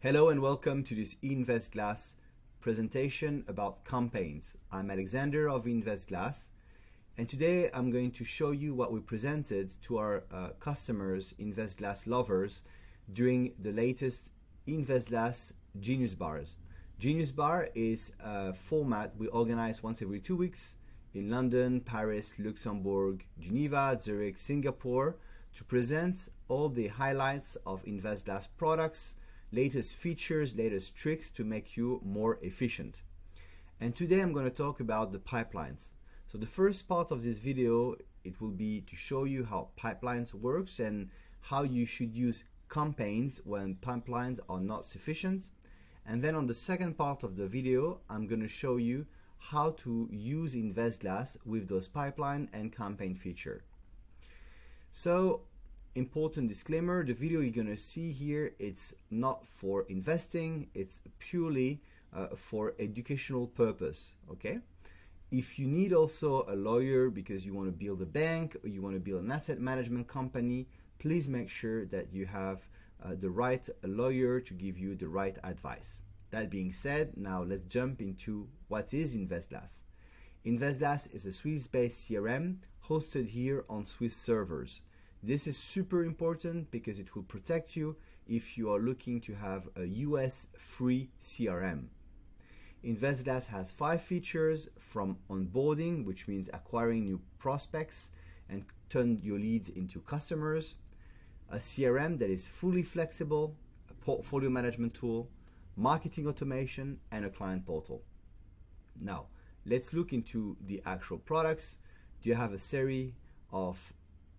Hello and welcome to this InvstGlass presentation about campaigns. I'm Alexander of InvstGlass, and today I'm going to show you what we presented to our customers, InvstGlass lovers, during the latest InvstGlass Genius Bars. Genius Bar is a format we organize once every 2 weeks in London, Paris, Luxembourg, Geneva, Zurich, Singapore to present all the highlights of InvstGlass products, latest features, latest tricks to make you more efficient. And today I'm going to talk about the pipelines. So the first part of this video, it will be to show you how pipelines works and how you should use campaigns when pipelines are not sufficient. And then on the second part of the video, I'm going to show you how to use InvstGlass with those pipeline and campaign feature. So, important disclaimer, the video you're going to see here, it's not for investing, it's purely for educational purpose, okay? If you need also a lawyer because you want to build a bank or you want to build an asset management company, please make sure that you have the right lawyer to give you the right advice. That being said, now let's jump into what is InvstGlass. InvstGlass is a Swiss-based CRM hosted here on Swiss servers. This is super important because it will protect you if you are looking to have a US free CRM. InvstGlass has 5 features, from onboarding, which means acquiring new prospects and turn your leads into customers, a CRM that is fully flexible, a portfolio management tool, marketing automation, and a client portal. Now, let's look into the actual products. Do you have a series of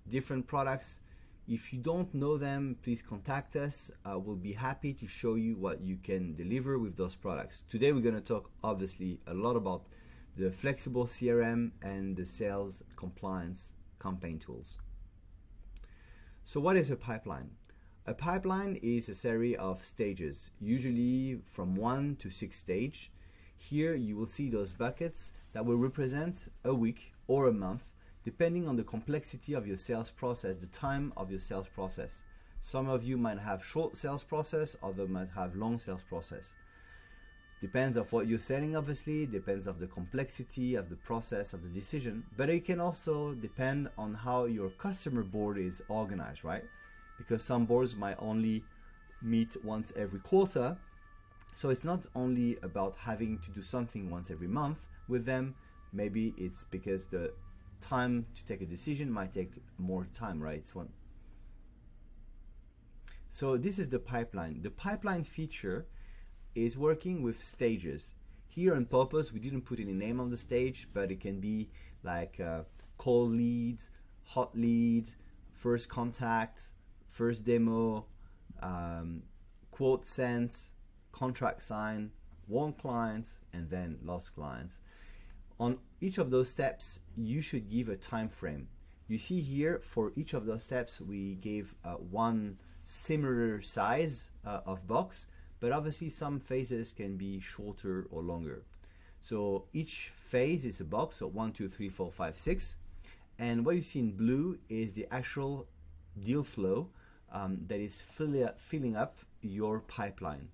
different products? If you don't know them, please contact us. We'll be happy to show you what you can deliver with those products. Today we're going to talk obviously a lot about the flexible CRM and the sales compliance campaign tools. So what is a pipeline? A pipeline is a series of stages, usually from 1 to 6 stage. Here you will see those buckets that will represent a week or a month, depending on the complexity of your sales process, the time of your sales process. Some of you might have short sales process, others might have long sales process. Depends on what you're selling, obviously, depends on the complexity of the process of the decision, but it can also depend on how your customer board is organized, right? Because some boards might only meet once every quarter. So it's not only about having to do something once every month with them. Maybe it's because the time to take a decision might take more time, right? So this is the pipeline. The pipeline feature is working with stages. Here on purpose, we didn't put any name on the stage, but it can be like cold leads, hot lead, first contact, first demo, quote sent, contract signed, won client, and then lost clients. On each of those steps, you should give a time frame. You see here, for each of those steps, we gave one similar size of box, but obviously some phases can be shorter or longer. So each phase is a box, so 1, 2, 3, 4, 5, 6. And what you see in blue is the actual deal flow that is filling up your pipeline.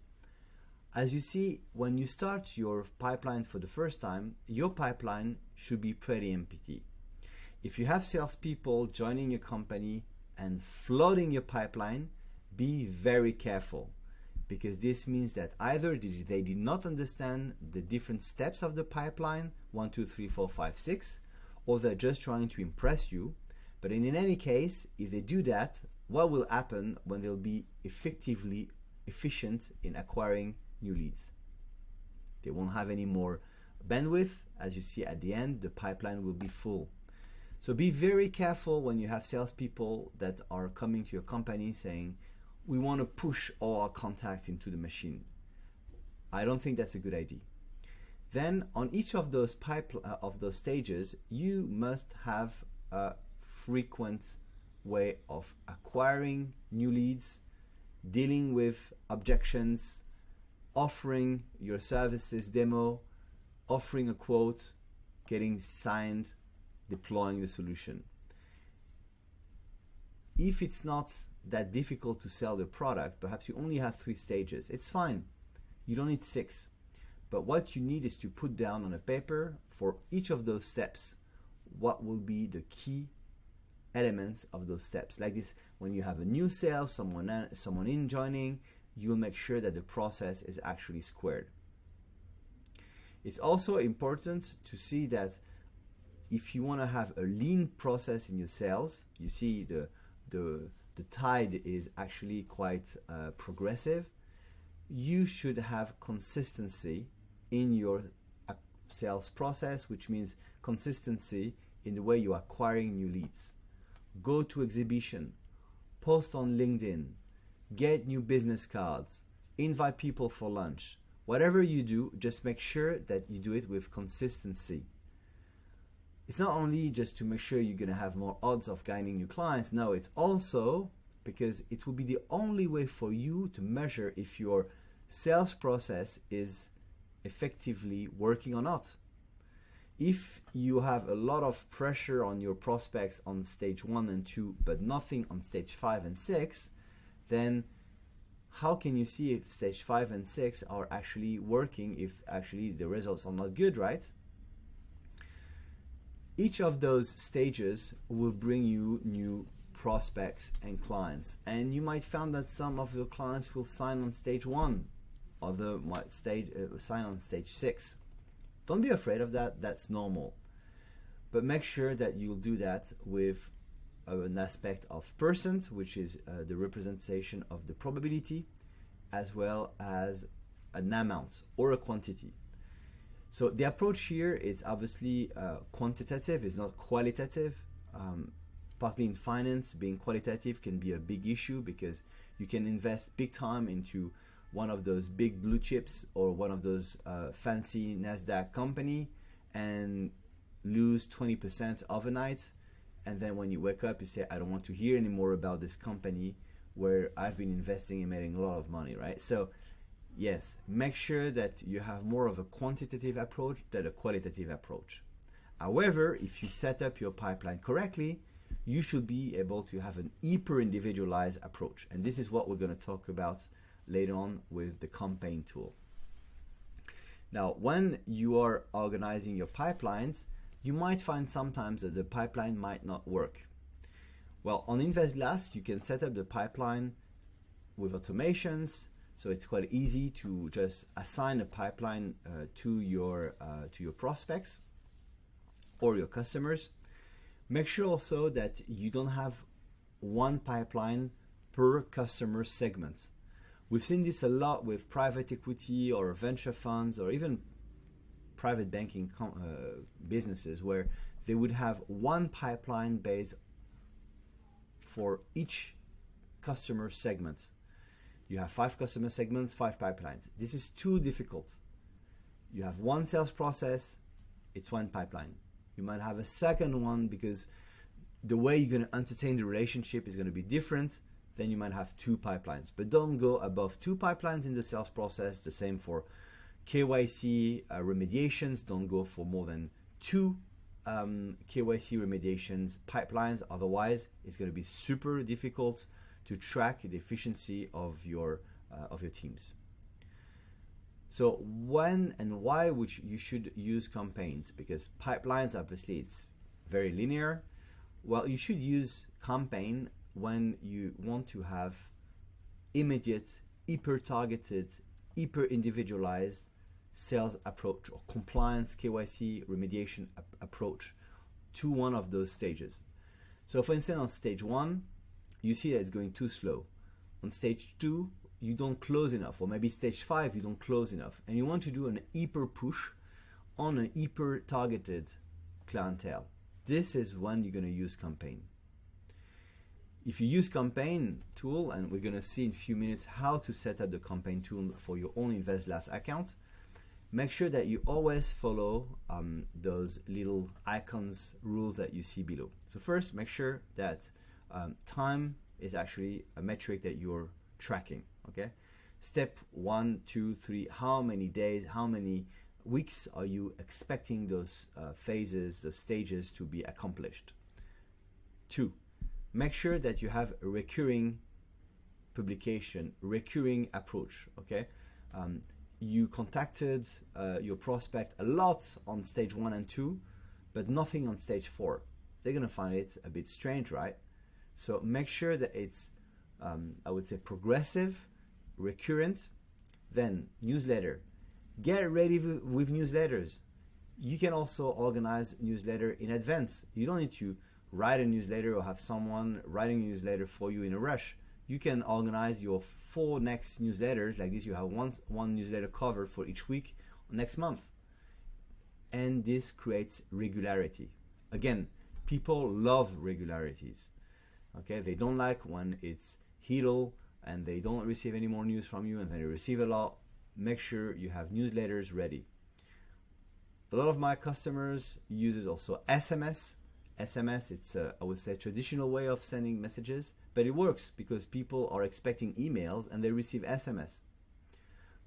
As you see, when you start your pipeline for the first time, your pipeline should be pretty empty. If you have salespeople joining your company and flooding your pipeline, be very careful, because this means that either they did not understand the different steps of the pipeline, 1, 2, 3, 4, 5, 6, or they're just trying to impress you. But in any case, if they do that, what will happen when they'll be effectively efficient in acquiring new leads? They won't have any more bandwidth. As you see at the end, the pipeline will be full. So be very careful when you have salespeople that are coming to your company saying, we want to push all our contacts into the machine. I don't think that's a good idea. Then on each of those stages, you must have a frequent way of acquiring new leads, dealing with objections, offering your services demo, offering a quote, getting signed, deploying the solution. if it's not that difficult to sell the product, perhaps you only have 3 stages, it's fine. You don't need 6. But what you need is to put down on a paper for each of those steps what will be the key elements of those steps. Like this, when you have a new sale, someone in joining, you'll make sure that the process is actually squared. It's also important to see that if you want to have a lean process in your sales, you see the tide is actually quite progressive. You should have consistency in your sales process, which means consistency in the way you're acquiring new leads. Go to exhibition, post on LinkedIn, get new business cards, invite people for lunch. Whatever you do, just make sure that you do it with consistency. It's not only just to make sure you're going to have more odds of gaining new clients. No, it's also because it will be the only way for you to measure if your sales process is effectively working or not. If you have a lot of pressure on your prospects on stage 1 and 2, but nothing on stage 5 and 6, then how can you see if stage 5 and 6 are actually working, if actually the results are not good, right? Each of those stages will bring you new prospects and clients, and you might find that some of your clients will sign on stage 1, other might sign on stage 6. Don't be afraid of that, that's normal. But make sure that you'll do that with an aspect of percent, which is the representation of the probability, as well as an amount or a quantity. So the approach here is obviously quantitative, it's not qualitative. Partly in finance, being qualitative can be a big issue because you can invest big time into one of those big blue chips or one of those fancy NASDAQ company and lose 20% overnight. And then when you wake up, you say, I don't want to hear anymore about this company where I've been investing and making a lot of money, right? So yes, make sure that you have more of a quantitative approach than a qualitative approach. However, if you set up your pipeline correctly, you should be able to have an hyper individualized approach. And this is what we're going to talk about later on with the campaign tool. Now, when you are organizing your pipelines, you might find sometimes that the pipeline might not work. Well, on InvstGlass, you can set up the pipeline with automations, so it's quite easy to just assign a pipeline to your prospects or your customers. Make sure also that you don't have one pipeline per customer segment. We've seen this a lot with private equity or venture funds or even private banking businesses where they would have one pipeline base for each customer segment. You have 5 customer segments, 5 pipelines. This is too difficult. You have one sales process, it's one pipeline. You might have a second one because the way you're going to entertain the relationship is going to be different. Then you might have 2 pipelines, but don't go above 2 pipelines in the sales process. The same for KYC remediations. Don't go for more than 2 KYC remediations pipelines. Otherwise, it's going to be super difficult to track the efficiency of your teams. So when and why you should use campaigns? Because pipelines, obviously, it's very linear. Well, you should use campaign when you want to have immediate, hyper-targeted, hyper-individualized sales approach or compliance, KYC, remediation approach to one of those stages. So for instance, on stage 1, you see that it's going too slow. On stage 2, you don't close enough, or maybe stage 5, you don't close enough. And you want to do an hyper push on a hyper targeted clientele. This is when you're going to use campaign. If you use campaign tool, and we're going to see in a few minutes how to set up the campaign tool for your own InvstGlass account, make sure that you always follow those little icons rules that you see below. So first, make sure that time is actually a metric that you're tracking. Okay. Step 1, 2, 3. How many days? How many weeks are you expecting those phases, the stages to be accomplished? 2. make sure that you have a recurring publication, recurring approach. Okay, you contacted your prospect a lot on stage 1 and 2, but nothing on stage 4. They're gonna find it a bit strange, right? So make sure that it's I would say progressive, recurrent. Then newsletter, get ready with newsletters. You can also organize newsletter in advance. You don't need to write a newsletter or have someone writing a newsletter for you in a rush. You can organize your 4 next newsletters like this. You have one newsletter covered for each week next month, and this creates regularity. Again, people love regularities. Okay, they don't like when it's idle and they don't receive any more news from you, and then they receive a lot. Make sure you have newsletters ready. A lot of my customers uses also SMS. SMS, it's I would say traditional way of sending messages, but it works because people are expecting emails and they receive SMS.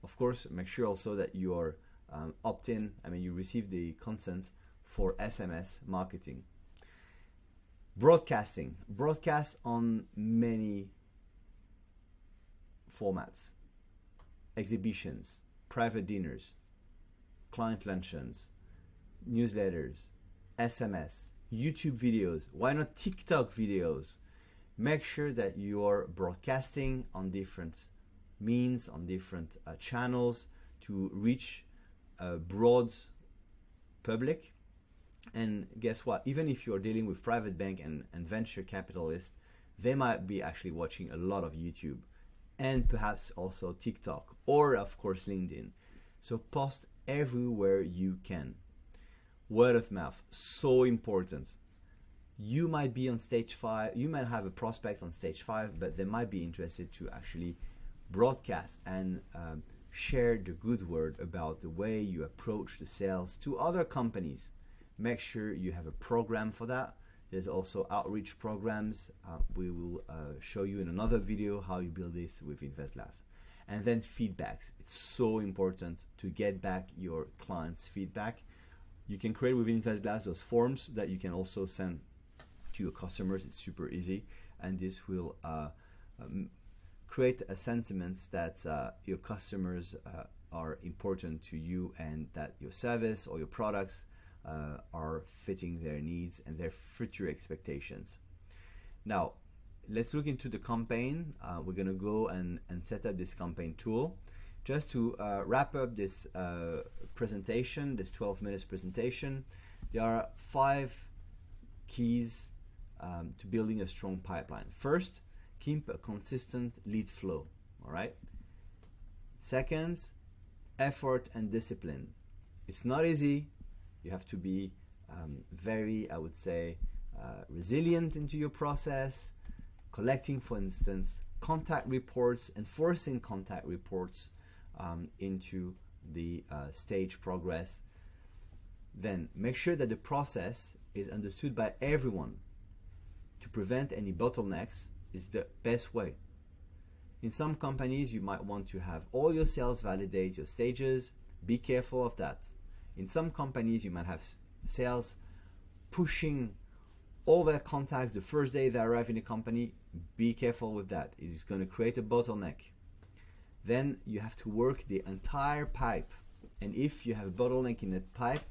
Of course, make sure also that you are opt-in. I mean, you receive the consent for SMS marketing. Broadcasting. Broadcast on many formats. Exhibitions, private dinners, client luncheons, newsletters, SMS, YouTube videos. Why not TikTok videos? Make sure that you are broadcasting on different means, on different channels to reach a broad public. And guess what? Even if you're dealing with private bank and venture capitalists, they might be actually watching a lot of YouTube and perhaps also TikTok or of course LinkedIn. So post everywhere you can. Word of mouth, so important. You might be on stage 5, you might have a prospect on stage 5, but they might be interested to actually broadcast and share the good word about the way you approach the sales to other companies. Make sure you have a program for that. There's also outreach programs. We will show you in another video how you build this with InvstGlass. And then feedbacks. It's so important to get back your clients' feedback. You can create with InvstGlass those forms that you can also send to your customers. It's super easy, and this will create a sentiment that your customers are important to you and that your service or your products are fitting their needs and their future expectations. Now, let's look into the campaign. We're going to go and set up this campaign tool. Just to wrap up this presentation, this 12 minutes presentation, there are 5 keys to building a strong pipeline. First, keep a consistent lead flow. All right. Second, effort and discipline. It's not easy. You have to be very, I would say, resilient into your process. Collecting, for instance, contact reports, enforcing contact reports into the stage progress. Then make sure that the process is understood by everyone. To prevent any bottlenecks is the best way. In some companies, you might want to have all your sales validate your stages. Be careful of that. In some companies, you might have sales pushing all their contacts the first day they arrive in a company. Be careful with that. It is going to create a bottleneck. Then you have to work the entire pipe. And if you have a bottleneck in that pipe,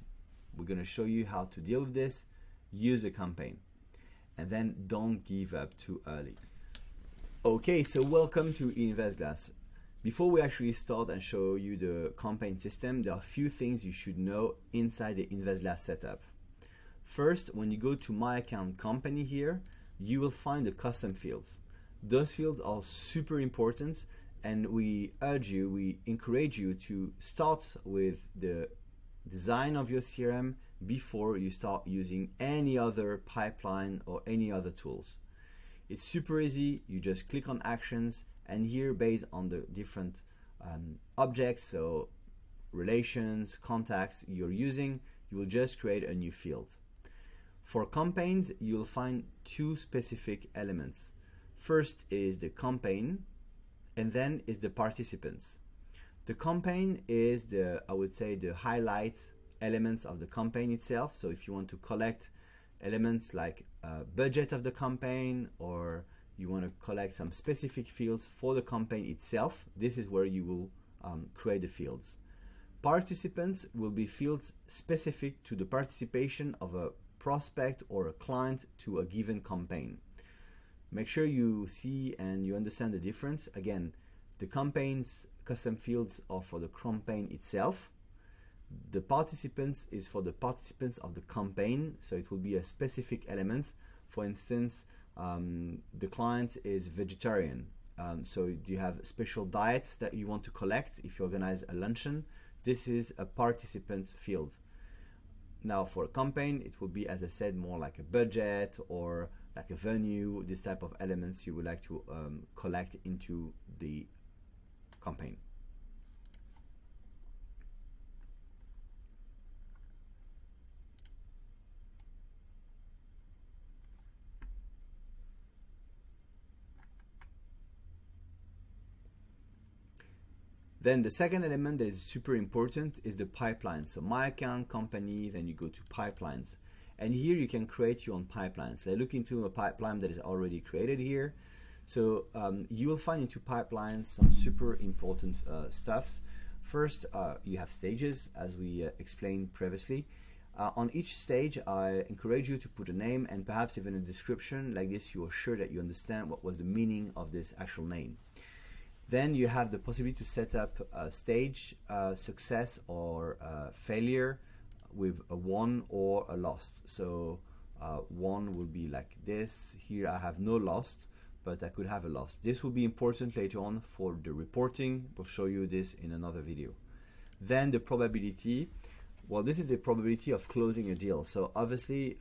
we're going to show you how to deal with this. Use a campaign. And then don't give up too early. Okay, so welcome to InvstGlass. Before we actually start and show you the campaign system, there are a few things you should know inside the InvstGlass setup. First, when you go to My Account Company here, you will find the custom fields. Those fields are super important, and we encourage you to start with the design of your CRM before you start using any other pipeline or any other tools. It's super easy. You just click on actions, and here, based on the different objects, so relations, contacts you're using, you will just create a new field. For campaigns, you'll find 2 specific elements. First is the campaign, and then is the participants. The campaign is I would say, the highlight elements of the campaign itself. So if you want to collect elements like budget of the campaign, or you want to collect some specific fields for the campaign itself, this is where you will create the fields. Participants will be fields specific to the participation of a prospect or a client to a given campaign. Make sure you see and you understand the difference. Again, the campaign's custom fields are for the campaign itself. The participants is for the participants of the campaign, so it will be a specific element. For instance, the client is vegetarian, so you have special diets that you want to collect. If you organize a luncheon, this is a participant field. Now for a campaign, it will be, as I said, more like a budget or like a venue, this type of elements you would like to collect into the campaign. Then the second element that is super important is the pipeline. So my account, company, then you go to pipelines. And here you can create your own pipelines. Let's look into a pipeline that is already created here. So you will find into pipelines some super important stuffs. First, you have stages, as we explained previously. On each stage, I encourage you to put a name and perhaps even a description. Like this, you are sure that you understand what was the meaning of this actual name. Then you have the possibility to set up a stage, success or failure with a won or a lost. So won will be like this. Here I have no lost, but I could have a loss. This will be important later on for the reporting. We'll show you this in another video. Then the probability. Well, this is the probability of closing a deal. So obviously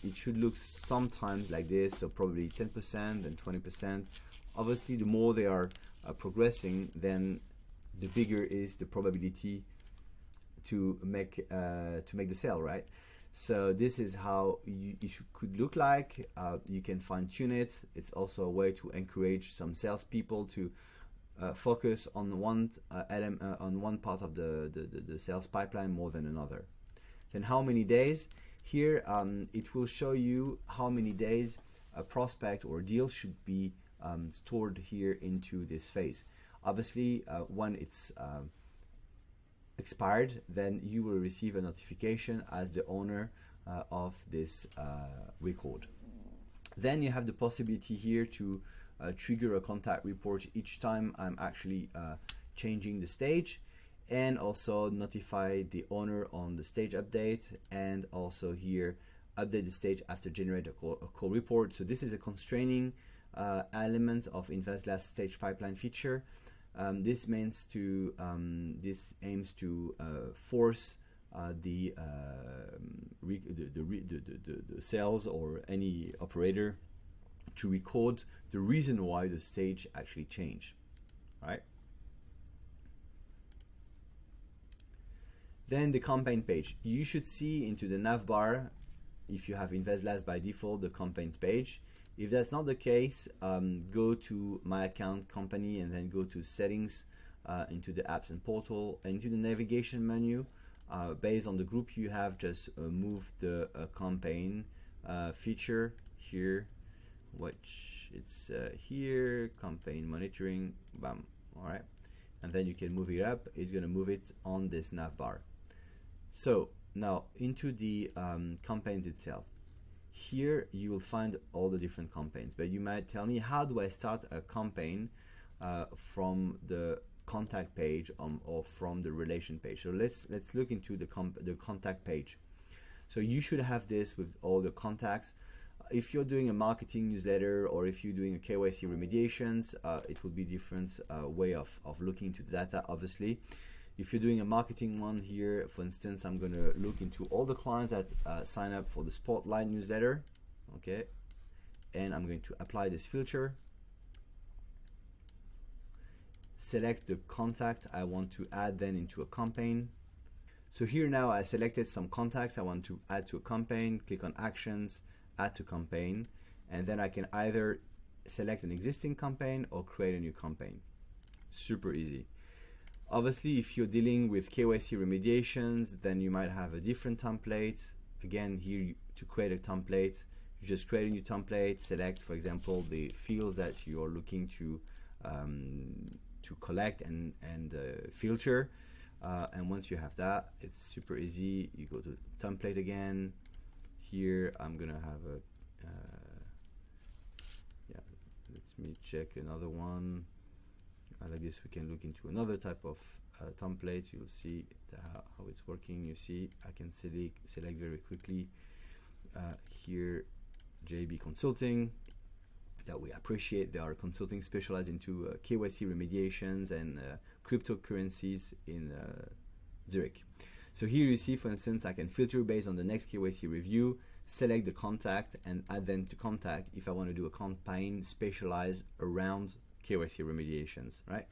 it should look sometimes like this. So probably 10% and 20%. Obviously, the more they are progressing, then the bigger is the probability to make the sale, right? So this is how could look like. You can fine tune it. It's also a way to encourage some salespeople to focus on one part of the sales pipeline more than another. Then how many days? Here it will show you how many days a prospect or deal should be stored here into this phase. Obviously, when it's expired, then you will receive a notification as the owner of this record. Then you have the possibility here to trigger a contact report each time I'm actually changing the stage, and also notify the owner on the stage update, and also here update the stage after generate a call report. So this is a constraining element of InvstGlass stage pipeline feature. This aims to force the sales or any operator to record the reason why the stage actually changed, right? Then the campaign page. You should see into the nav bar, if you have InvstGlass by default, the campaign page. If that's not the case, go to My Account, Company, and then go to Settings, into the Apps and Portal, and into the navigation menu. Based on the group you have, just move the campaign feature here, which it's here, campaign monitoring, bam, all right. And then you can move it up. It's going to move it on this nav bar. So now into the campaigns itself. Here you will find all the different campaigns, but you might tell me, how do I start a campaign from the contact page or from the relation page? So let's look into the contact page. So you should have this with all the contacts. If you're doing a marketing newsletter or if you're doing a KYC remediations, it will be different way of looking into the data, obviously. If you're doing a marketing one here, for instance, I'm going to look into all the clients that sign up for the Spotlight newsletter, okay? And I'm going to apply this filter. Select the contact I want to add then into a campaign. So here now I selected some contacts I want to add to a campaign, click on Actions, Add to Campaign, and then I can either select an existing campaign or create a new campaign. Super easy. Obviously, if you're dealing with KYC remediations, then you might have a different template. Again, here to create a template, You just create a new template, select, for example, the field that you are looking to collect and filter. And once you have that, it's super easy. You go to template again. Here I'm gonna have a yeah, let me check another one. Like this, we can look into another type of template. You'll see how it's working. You see I can select very quickly here JB Consulting, that we appreciate. They are consulting specialized into KYC remediations and cryptocurrencies in Zurich. So here you see, for instance, I can filter based on the next KYC review, select the contact and add them to contact if I want to do a campaign specialized around KYC remediations, right?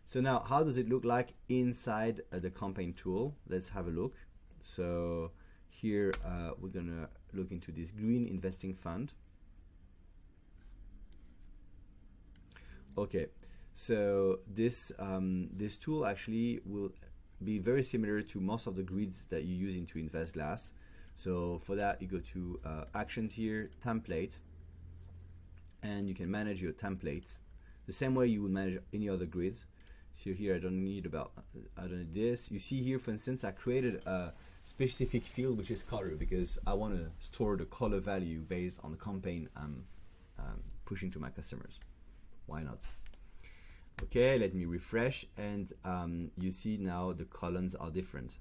So now, how does it look like inside the campaign tool? Let's have a look. So here we're gonna look into this green investing fund. Okay, so this this tool actually will be very similar to most of the grids that you use into InvstGlass. So for that, you go to actions here, template, and you can manage your templates the same way you would manage any other grids. So here I don't need this. You see here, for instance, I created a specific field which is color because I want to store the color value based on the campaign I'm pushing to my customers. Why not? Okay, let me refresh, and you see now the columns are different.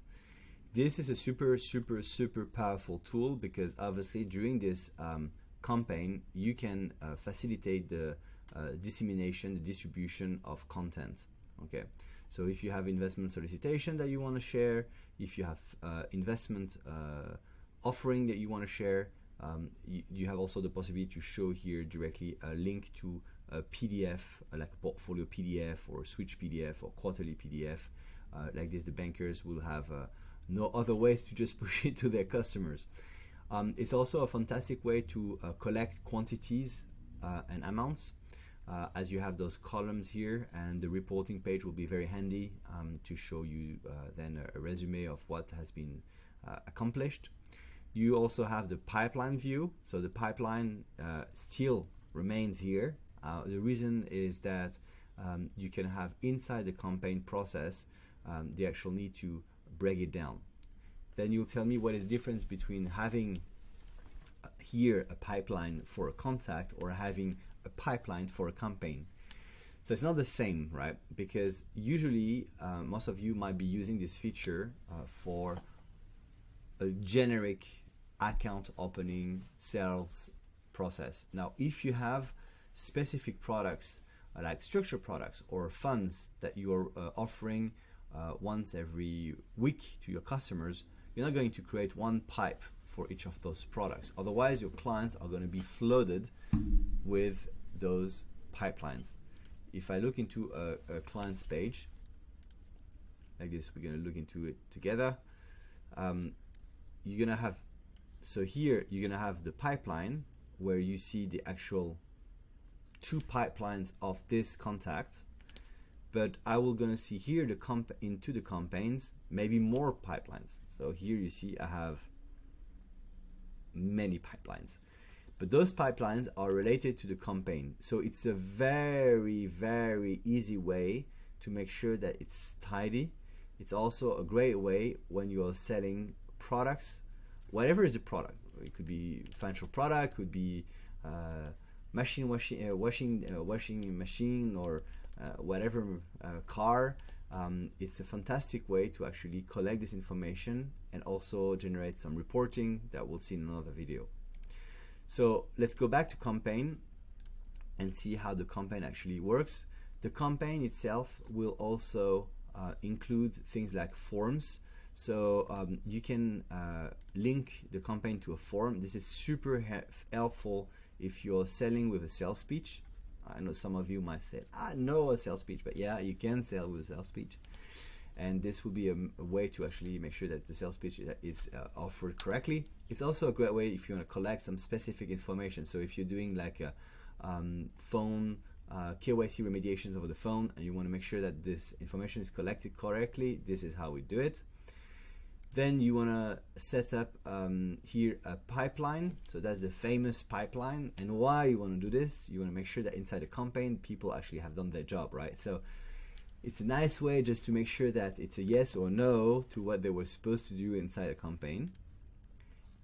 This is a super powerful tool because obviously during this campaign you can facilitate the dissemination, the distribution of content. Okay, so if you have investment solicitation that you want to share, if you have investment offering that you want to share, you have also the possibility to show here directly a link to a PDF, like a portfolio PDF or switch PDF or quarterly PDF. Like this, the bankers will have no other ways to just push it to their customers. It's also a fantastic way to collect quantities and amounts, as you have those columns here, and the reporting page will be very handy to show you then a resume of what has been accomplished. You also have the pipeline view, so the pipeline still remains here. The reason is that you can have inside the campaign process the actual need to break it down. Then you'll tell me what is the difference between having here a pipeline for a contact or having a pipeline for a campaign. So it's not the same, right? Because usually most of you might be using this feature for a generic account opening sales process. Now, if you have specific products like structured products or funds that you are offering once every week to your customers, you're not going to create one pipe for each of those products. Otherwise, your clients are going to be flooded with those pipelines. If I look into a client's page, like this, we're going to look into it together. You're going to have, so here, you're going to have the pipeline where you see the actual 2 pipelines of this contact, but I will gonna see here into the campaigns maybe more pipelines. So here you see I have many pipelines, but those pipelines are related to the campaign. So it's a very easy way to make sure that it's tidy. It's also a great way when you are selling products, whatever is the product. It could be financial product, could be washing machine, or whatever car. It's a fantastic way to actually collect this information and also generate some reporting that we'll see in another video. So let's go back to campaign and see how the campaign actually works. The campaign itself will also include things like forms. So you can link the campaign to a form. This is super helpful if you're selling with a sales pitch. I know some of you might say, I know a sales pitch, but yeah, you can sell with a sales pitch. And this will be a way to actually make sure that the sales pitch is offered correctly. It's also a great way if you want to collect some specific information. So if you're doing like a phone KYC remediations over the phone and you want to make sure that this information is collected correctly, this is how we do it. Then you want to set up here a pipeline. So that's the famous pipeline. And why you want to do this? You want to make sure that inside the campaign, people actually have done their job, right? So it's a nice way just to make sure that it's a yes or no to what they were supposed to do inside a campaign.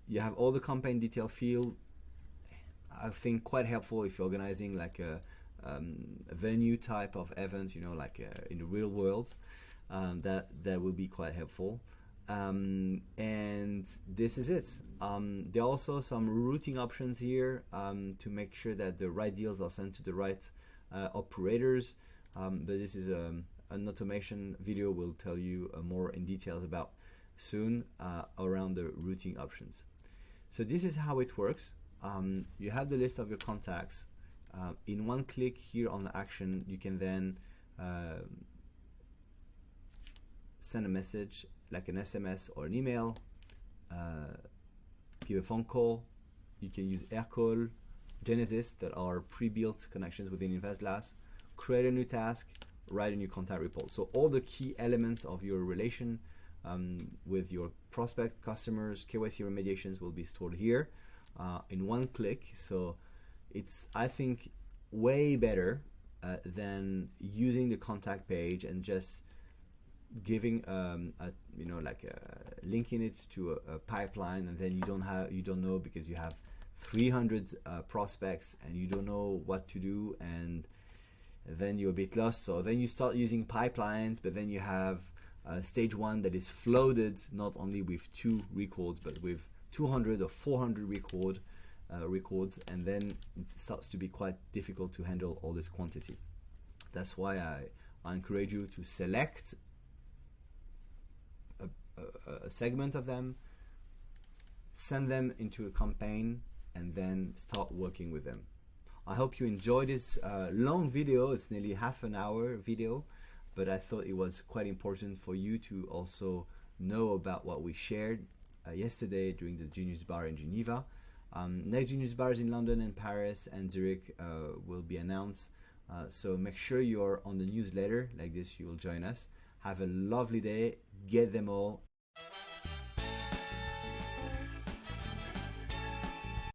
You have all the campaign detail field. I think quite helpful if you're organizing like a venue type of event, you know, like in the real world. That will be quite helpful. And this is it. There are also some routing options here to make sure that the right deals are sent to the right operators. But this is an automation video will tell you more in details about soon around the routing options. So this is how it works. You have the list of your contacts. In one click here on the action, you can then send a message like an SMS or an email, give a phone call. You can use AirCall, Genesis that are pre-built connections within InvstGlass, create a new task, write a new contact report. So all the key elements of your relation with your prospect, customers, KYC remediations will be stored here in one click. So it's, I think, way better than using the contact page and just giving linking it to a pipeline, and then you don't know because you have 300 prospects and you don't know what to do, and then you're a bit lost. So then you start using pipelines, but then you have stage one that is flooded not only with 2 records but with 200 or 400 records, and then it starts to be quite difficult to handle all this quantity. That's why I encourage you to select a segment of them, send them into a campaign, and then start working with them. I hope you enjoyed this long video. It's nearly half an hour video, but I thought it was quite important for you to also know about what we shared yesterday during the Genius Bar in Geneva. Next Genius Bars in London and Paris and Zurich will be announced. So make sure you're on the newsletter. Like this, you will join us. Have a lovely day. Get them all